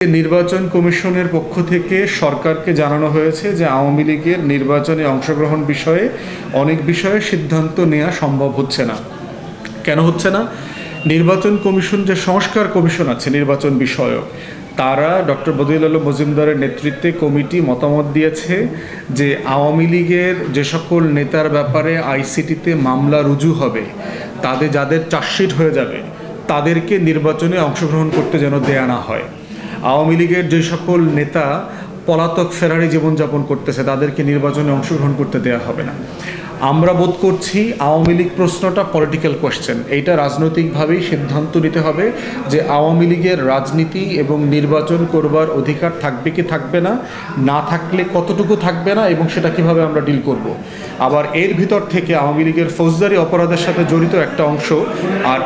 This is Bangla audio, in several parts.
নির্বাচন কমিশনের পক্ষ থেকে সরকারকে জানানো হয়েছে যে আওয়ামী লীগের নির্বাচনে অংশগ্রহণ বিষয়ে অনেক বিষয়ে সিদ্ধান্ত নেওয়া সম্ভব হচ্ছে না। কেন হচ্ছে না? নির্বাচন কমিশন যে সংস্কার কমিশন আছে নির্বাচন বিষয়ক, তারা ডক্টর বদিউল আলম মজুমদারের নেতৃত্বে কমিটি মতামত দিয়েছে যে আওয়ামী লীগের যে সকল নেতার ব্যাপারে আইসিটিতে মামলা রুজু হবে, যাদের চার্জশিট হয়ে যাবে, তাদেরকে নির্বাচনে অংশগ্রহণ করতে যেন দেয়া না হয়। আওয়ামী লীগের যে সকল নেতা পলাতক ফেরারি জীবনযাপন করতেছে, তাদেরকে নির্বাচনে অংশগ্রহণ করতে দেওয়া হবে না। আমরা বোধ করছি আওয়ামী লীগ প্রশ্নটা পলিটিক্যাল কোয়েশ্চেন। এইটা রাজনৈতিকভাবেই সিদ্ধান্ত নিতে হবে যে আওয়ামী লীগের রাজনীতি এবং নির্বাচন করবার অধিকার থাকবে কি থাকবে না, না থাকলে কতটুকু থাকবে না, এবং সেটা কিভাবে আমরা ডিল করব। আবার এর ভিতর থেকে আওয়ামী লীগের ফৌজদারি অপরাধের সাথে জড়িত একটা অংশ,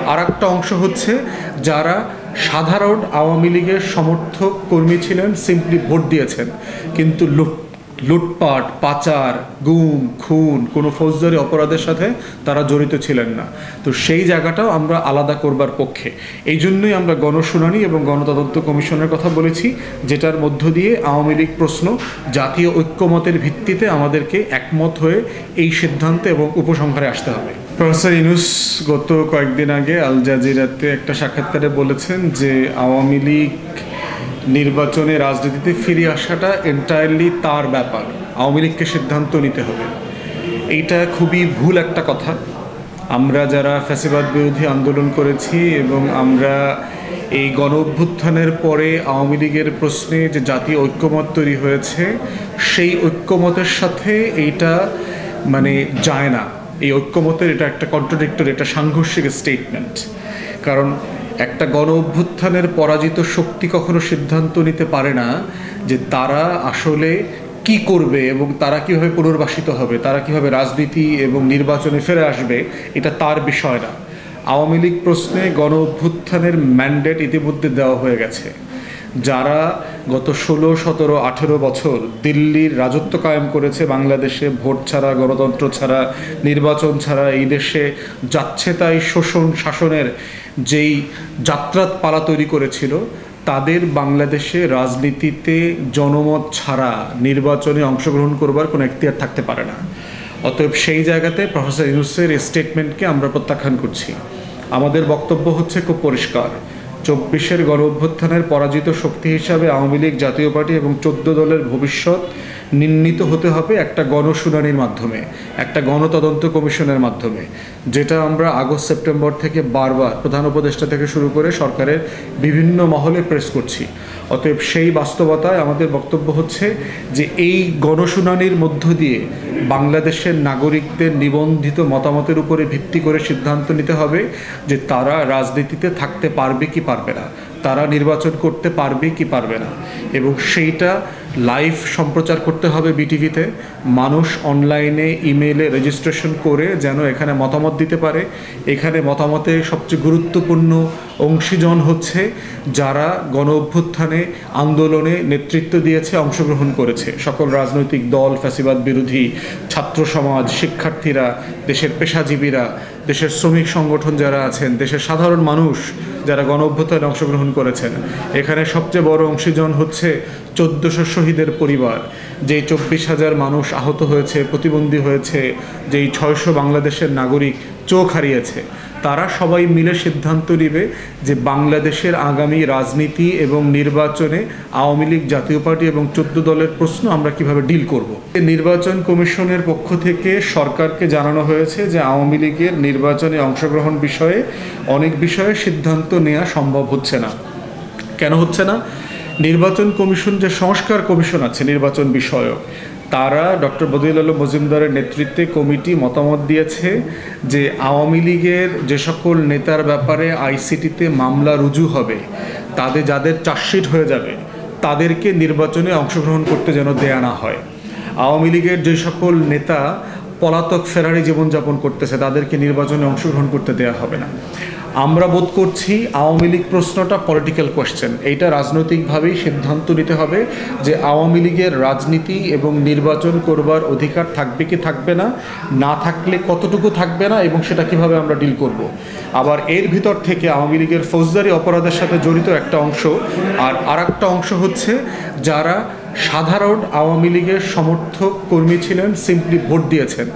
আর একটা অংশ হচ্ছে যারা সাধারণ আওয়ামী লীগের সমর্থক কর্মী ছিলেন, সিম্পলি ভোট দিয়েছেন, কিন্তু লুটপাট, পাচার, গুম, খুন, কোনো ফৌজদারি অপরাধের সাথে তারা জড়িত ছিলেন না। তো সেই জায়গাটাও আমরা আলাদা করবার পক্ষে। এই জন্যই আমরা গণশুনানি এবং গণতদন্ত কমিশনের কথা বলেছি, যেটার মধ্য দিয়ে আওয়ামী লীগ প্রশ্ন জাতীয় ঐক্যমতের ভিত্তিতে আমাদেরকে একমত হয়ে এই সিদ্ধান্তে এবং উপসংহারে আসতে হবে। প্রফেসর ইউনূস গত কয়েকদিন আগে আল জাজিরাতে একটা সাক্ষাৎকারে বলেছেন যে আওয়ামী লীগ নির্বাচনে রাজনীতিতে ফিরে আসাটা এন্টায়ারলি তার ব্যাপার, আওয়ামী লীগকে সিদ্ধান্ত নিতে হবে। এইটা খুবই ভুল একটা কথা। আমরা যারা ফ্যাসিবাদ বিরোধী আন্দোলন করেছি এবং আমরা এই গণ অভ্যুত্থানের পরে আওয়ামী লীগের প্রশ্নে যে জাতীয় ঐক্যমত তৈরি হয়েছে, সেই ঐক্যমতের সাথে এইটা যায় না। এই ঐক্যমতের এটা একটা কন্ট্রাডিক্টরি, এটা সাংঘর্ষিক স্টেটমেন্ট। কারণ একটা গণ অভ্যুত্থানের পরাজিত শক্তি কখনো সিদ্ধান্ত নিতে পারে না যে তারা আসলে কি করবে এবং তারা কীভাবে পুনর্বাসিত হবে, তারা কীভাবে রাজনীতি এবং নির্বাচনে ফিরে আসবে, এটা তার বিষয় না। আওয়ামী লীগ প্রশ্নে গণ অভ্যুত্থানের ম্যান্ডেট ইতিমধ্যে দেওয়া হয়ে গেছে। যারা গত 16, 17, 18 বছর দিল্লির রাজত্ব কায়েম করেছে বাংলাদেশে, ভোট ছাড়া, গণতন্ত্র ছাড়া, নির্বাচন ছাড়া, এই দেশে যাচ্ছে তাই শাসনের যেই যাত্রাত পালা তৈরি করেছিল, তাদের বাংলাদেশে রাজনীতিতে জনমত ছাড়া নির্বাচনে অংশগ্রহণ করবার কোনো এখতিয়ার থাকতে পারে না। অতএব সেই জায়গাতে প্রফেসর ইউনূসের স্টেটমেন্টকে আমরা প্রত্যাখ্যান করছি। আমাদের বক্তব্য হচ্ছে খুব পরিষ্কার। 24-এর গণ অভ্যুত্থানের পরাজিত শক্তি হিসাবে আওয়ামী লীগ, জাতীয় পার্টি এবং 14 দলের ভবিষ্যৎ নির্ণীত হতে হবে একটা গণশুনানির মাধ্যমে, একটা গণতদন্ত কমিশনের মাধ্যমে, যেটা আমরা আগস্ট সেপ্টেম্বর থেকে বারবার প্রধান উপদেষ্টা থেকে শুরু করে সরকারের বিভিন্ন মহলে প্রেস করছি। অতএব সেই বাস্তবতায় আমাদের বক্তব্য হচ্ছে যে এই গণশুনানির মধ্য দিয়ে বাংলাদেশের নাগরিকদের নিবন্ধিত মতামতের উপরে ভিত্তি করে সিদ্ধান্ত নিতে হবে যে তারা রাজনীতিতে থাকতে পারবে কি পারবে না, তারা নির্বাচন করতে পারবে কি পারবে না, এবং সেইটা লাইভ সম্প্রচার করতে হবে বিটিভিতে। মানুষ অনলাইনে ইমেইলে রেজিস্ট্রেশন করে যেন এখানে মতামত দিতে পারে। এখানে মতামতে সবচেয়ে গুরুত্বপূর্ণ অংশীজন হচ্ছে যারা গণ অভ্যুত্থানে আন্দোলনে নেতৃত্ব দিয়েছে, অংশগ্রহণ করেছে, সকল রাজনৈতিক দল, ফ্যাসিবাদ বিরোধী, ছাত্র সমাজ, শিক্ষার্থীরা, দেশের পেশাজীবীরা, দেশের শ্রমিক সংগঠন যারা আছেন, দেশের সাধারণ মানুষ যারা গণ অভ্যুত্থানে অংশগ্রহণ করেছেন। এখানে সবচেয়ে বড় অংশীজন হচ্ছে 1400 শহীদের পরিবার, যেই 24,000 মানুষ আহত হয়েছে, প্রতিবন্ধী হয়েছে, যেই 600 বাংলাদেশের নাগরিক চোখ হারিয়েছে। তারা সবাই মিলে সিদ্ধান্ত নেবে যে বাংলাদেশের আগামী রাজনীতি এবং নির্বাচনে আওয়ামী লীগ, জাতীয় পার্টি এবং 14 দলের প্রশ্ন আমরা কিভাবে ডিল করব। নির্বাচন কমিশনের পক্ষ থেকে সরকারকে জানানো হয়েছে যে আওয়ামী লীগের নির্বাচনে অংশগ্রহণ বিষয়ে অনেক বিষয়ে সিদ্ধান্ত নেওয়া সম্ভব হচ্ছে না। কেন হচ্ছে না? নির্বাচন কমিশন যে সংস্কার কমিশন আছে নির্বাচন বিষয়ক, তারা ডক্টর বদিউল আলম মজুমদারের নেতৃত্বে কমিটি মতামত দিয়েছে যে আওয়ামী লীগের যে সকল নেতার ব্যাপারে আইসিটিতে মামলা রুজু হবে, যাদের চার্জশিট হয়ে যাবে, তাদেরকে নির্বাচনে অংশগ্রহণ করতে যেন দেয়া না হয়। আওয়ামী লীগের যে সকল নেতা পলাতক ফেরারি জীবনযাপন করতেছে, তাদেরকে নির্বাচনে অংশগ্রহণ করতে দেওয়া হবে না। আমরা বোধ করছি আওয়ামী লীগ প্রশ্নটা পলিটিক্যাল কোয়েশ্চেন। এইটা রাজনৈতিকভাবেই সিদ্ধান্ত নিতে হবে যে আওয়ামী লীগের রাজনীতি এবং নির্বাচন করবার অধিকার থাকবে কি থাকবে না, না থাকলে কতটুকু থাকবে না, এবং সেটা কিভাবে আমরা ডিল করব। আবার এর ভিতর থেকে আওয়ামী লীগের ফৌজদারি অপরাধের সাথে জড়িত একটা অংশ, আর একটা অংশ হচ্ছে যারা সাধারণ আওয়ামী লীগের সমর্থক কর্মী ছিলেন, সিম্পলি ভোট দিয়েছেন,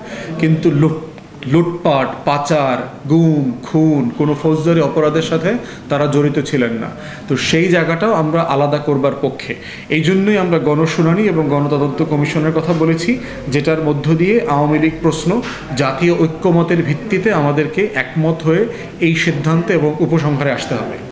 কিন্তু লুটপাট, পাচার, গুম, খুন, কোনো ফৌজদারি অপরাধের সাথে তারা জড়িত ছিলেন না। তো সেই জায়গাটাও আমরা আলাদা করবার পক্ষে। এই জন্যই আমরা গণশুনানি এবং গণতদন্ত কমিশনের কথা বলেছি, যেটার মধ্য দিয়ে আওয়ামী লীগ প্রশ্ন জাতীয় ঐক্যমতের ভিত্তিতে আমাদেরকে একমত হয়ে এই সিদ্ধান্তে এবং উপসংহারে আসতে হবে।